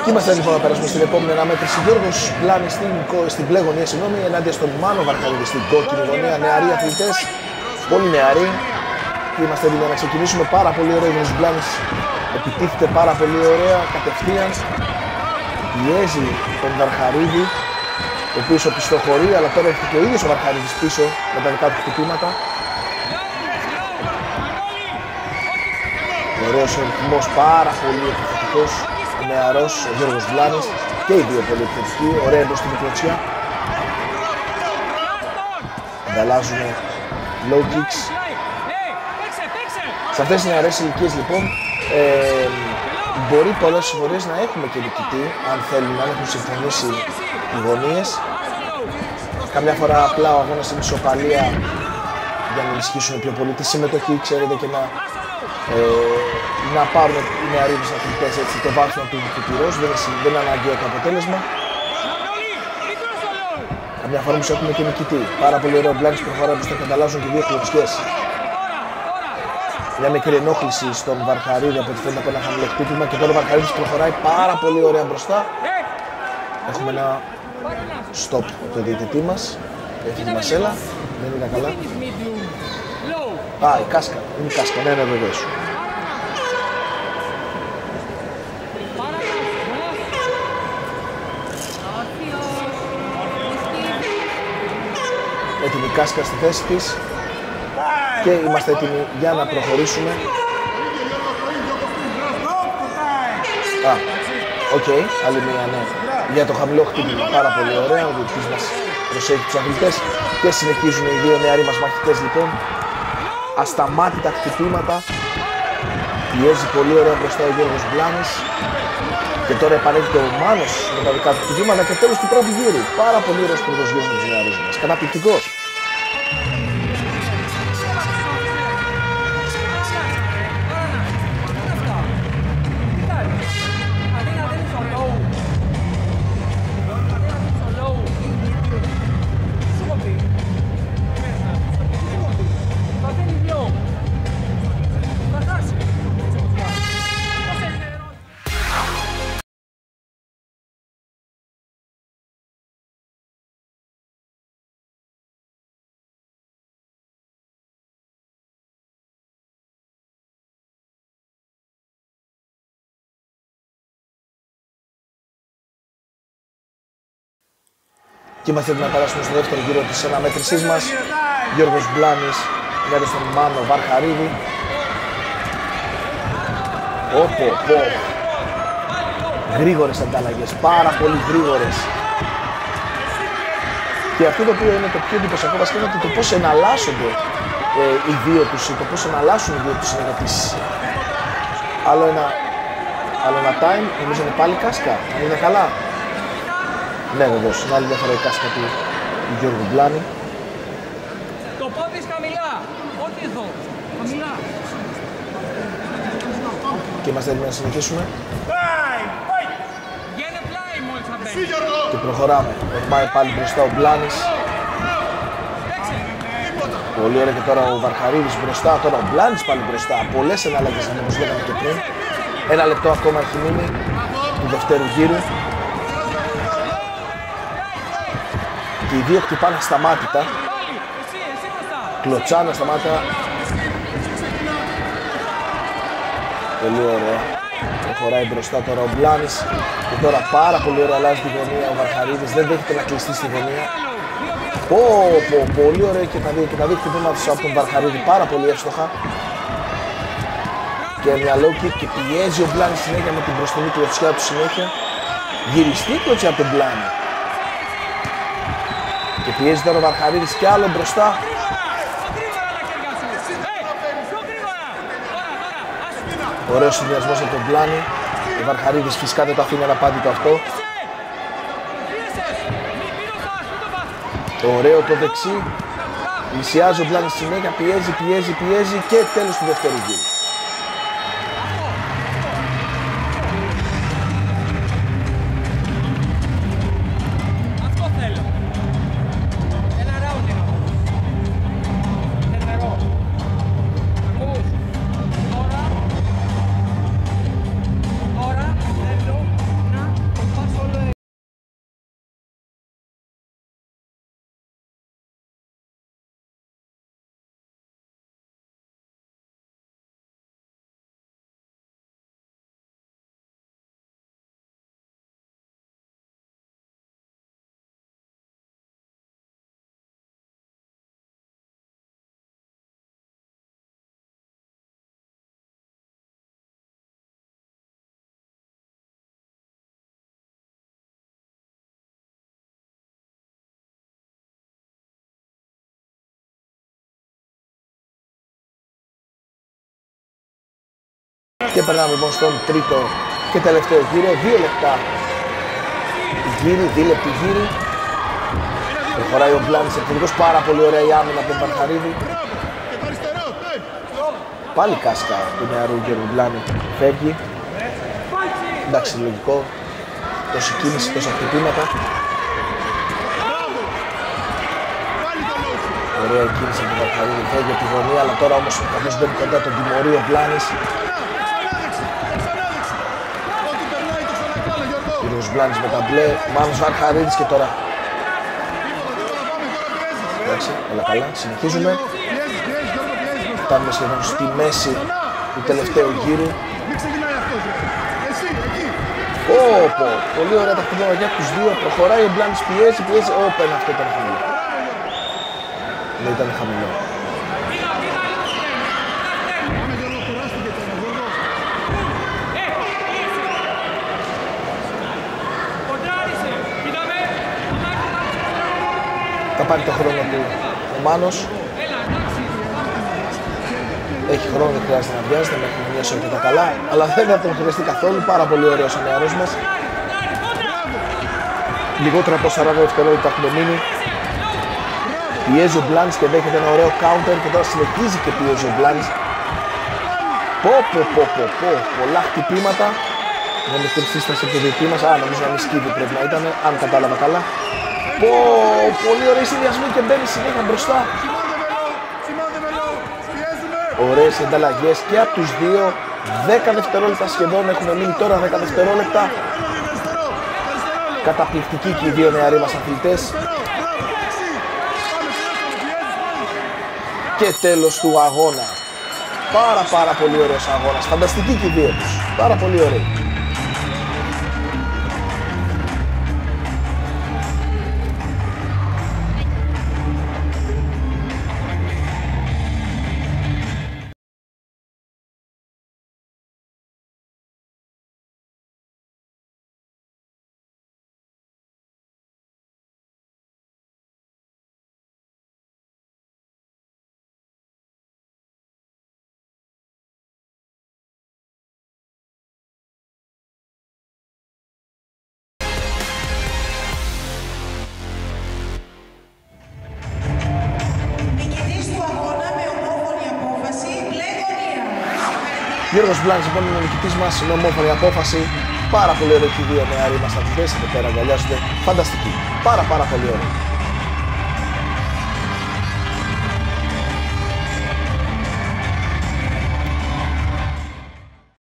Και είμαστε λοιπόν να περάσουμε στην επόμενη αναμέτρηση. Γιώργος Μπλάνης στην μπλε γωνία, ενάντια στον Μάνο Βαρχαρίδη στην κόκκινη γωνία. Νεαροί αθλητές, πολύ νεαροί. Και είμαστε έτοιμοι να ξεκινήσουμε. Πάρα πολύ ωραίο. Ο Γιώργος Μπλάνης επιτίθεται πάρα πολύ ωραία, κατευθείαν. Πιέζει τον Βαρχαρίδη, ο οποίος οπισθοχωρεί, αλλά τώρα έρχεται και ο ίδιος ο Βαρχαρίδης πίσω με τα δικά του χτυπήματα. Ωραίος ο ρυθμός, πάρα πολύ επιθετικός, νεαρός ο Γιώργος Μπλάνης και οι δύο πολύ επιθετικοί, ωραία εντός στην κλωτσιά. Ανταλλάζουν low kicks. Σε αυτές τις νεαρές ηλικίες λοιπόν μπορεί πολλές φορές να έχουμε και νικητή, αν θέλουν, αν έχουν συμφωνήσει οι γωνίες. Καμιά φορά απλά ο αγώνας είναι ισοπαλία για να ενισχύσουν πιο πολύ τη συμμετοχή, ξέρετε, και να πάρουν οι νεαροί αθλητές έτσι το βάθρο του πυρός. Δεν είναι αναγκαίο το αποτέλεσμα. Καμιά φορά όμως έχουμε και νικητή. Πάρα πολύ ωραίο Μπλάνης προχωράει μπροστά και ανταλλάζουν και δύο κλωτσιές. Μια μικρή ενόχληση στον Βαρχαρίδη από ό,τι φαίνεται από ένα χαμηλό χτύπημα και τώρα ο Βαρχαρίδης προχωράει πάρα πολύ ωραία μπροστά. Έχουμε ένα stop το διαιτητή μας. Έχει τη μασέλα. Δεν είναι καλά. Α, η κάσκα. Είναι η κάσκα. Ναι, βεβαίως. Έτοιμη η κάσκα στη θέση της. Και είμαστε έτοιμοι για να προχωρήσουμε. Οκ, άλλη μία, ναι. Για το χαμηλό χτύπημα, πάρα πολύ ωραία. Ο διοικητής μας προσέχει τους αθλητές και συνεχίζουν οι δύο νεαροί μας μαχητές λοιπόν. Ασταμάτητα χτυπήματα. Πιέζει πολύ ωραία μπροστά ο Γιώργος Μπλάνης. Και τώρα επανέρχεται ο Μάνος με τα δικά του χτυπήματα και τέλος του πρώτου γύρου. Πάρα πολύ ωραίος πρώτος γύρος με τους νεαρούς μας. Καταπληκτικός. Και είμαστε έτοιμοι να περάσουμε στο δεύτερο γύρο της αναμέτρησής μας. Γιώργος Μπλάνης ενάντια στον Μάνο Βαρχαρίδη. Γρήγορες ανταλλαγές, πάρα πολύ γρήγορες. Και αυτό το οποίο είναι το πιο εντυπωσιακό βασικά είναι το πώς εναλλάσσονται οι δύο τους, το πώς εναλλάσσουν οι δύο τους συνεργατές. Άλλο ένα time, νομίζω είναι πάλι κάσκα, αν είναι καλά. Ναι, βεβαίως, είναι άλλη διαφορά η κάσκα του Γιώργου Μπλάνη. Το πόδι χαμηλά, όχι εδώ, χαμηλά. Και είμαστε έτοιμοι να συνεχίσουμε. Και προχωράμε. Πάει πάλι μπροστά ο Μπλάνης. Πολύ ωραία και τώρα ο Βαρχαρίδης μπροστά, τώρα ο Μπλάνης πάλι μπροστά. Πολλές εναλλαγές είναι όπως λέγαμε και πριν. Ένα λεπτό ακόμα έχει μείνει του δευτέρου γύρου. Και οι δύο χτυπάνε ασταμάτητα. Κλωτσάνε ασταμάτητα. Πολύ ωραία. Προχωράει μπροστά τώρα ο Μπλάνης. Και τώρα πάρα πολύ ωραία αλλάζει τη γωνία ο Βαρχαρίδης. Δεν δέχεται να κλειστεί στη γωνία. Πολύ ωραία και τα δύο χτυπήματα από τον Βαρχαρίδη. Πάρα πολύ εύστοχα. Και μια low kick και πιέζει ο Μπλάνης συνέχεια με την μπροστινή κλωτσιά του συνέχεια. Γυριστή κλωτσιά από τον Μπλάνη. Και πιέζει τώρα ο Βαρχαρίδης κι άλλο μπροστά. Ωραίος συνδυασμός από τον Μπλάνη. Ο Βαρχαρίδης φυσικά δεν το αφήνει αναπάντητο αυτό. Ωραίο το δεξί. Πλησιάζει ο Μπλάνης συνέχεια, πιέζει και τέλος του δεύτερου γύρου. Και περνάμε λοιπόν στον τρίτο και τελευταίο γύρο. 2 λεπτά γύρι, 2 λεπτή γύρι. Προχωράει ο Μπλάνης επιθετικός, πάρα πολύ ωραία η άμυνα από τον Βαρχαρίδη. Πάλι κάσκα του νεαρού Γιώργου Μπλάνη, φεύγει. Εντάξει, λογικό. Τόση κίνηση, τόσα χτυπήματα. Ωραία η κίνηση από τον Βαρχαρίδη, φεύγει από τη γωνία, αλλά τώρα όμως καθώς μπαίνει κοντά τον τιμωρεί ο Μπλάνης. Κύριος Μπλάνης με τα μπλε, Μάνος Βαρχαρίδης και τώρα. Εντάξει, όλα καλά, συνεχίζουμε. Φτάνουμε σχεδόν στη μέση του τελευταίου γύρου. Πολύ ωραία τα χτυπήματα για τους δύο. Προχωράει ο Μπλάνης, πιέζει. Όπεν, αυτό ήταν χαμηλό. Ναι, ήταν χαμηλό. Θα πάρει το χρόνο του ο Μάνος. Έχει χρόνο, δεν χρειάζεται να βιάζεται, μέχρι να νιώσει αρκετά καλά. Αλλά δεν θα τον χρειαστεί καθόλου, πάρα πολύ ωραίος ο νεαρός μας. Λιγότερα από 40 δευτερόλεπτα έχουμε μείνει. Πιέζει ο Μπλάνης και δέχεται ένα ωραίο counter και τώρα συνεχίζει και πιέζει ο Μπλάνης. Πολλά χτυπήματα. Δεν με σύσταση από το διετή μας. Νομίζω να μην σκύβει πρέπει να ήταν, αν κατάλαβα καλά. Πολύ ωραίοι συνδυασμοί και μπαίνει συνέχεια μπροστά. Ωραίες ανταλλαγές και από τους δύο. 10 δευτερόλεπτα σχεδόν έχουμε μείνει τώρα, 10 δευτερόλεπτα. Καταπληκτικοί και οι δύο νεαροί μας αθλητές. Και τέλος του αγώνα. Πάρα πολύ ωραίος αγώνας. Φανταστική και οι δύο τους. Πάρα πολύ ωραίοι. Γιώργος Μπλάνης λοιπόν είναι ο νικητής μας με ομόφωνη απόφαση. Πάρα πολύ ωραίο και οι δύο νεαροί μας αθλητές εδώ πέρα αγκαλιάζονται. Φανταστική. Πάρα πολύ ωραίο.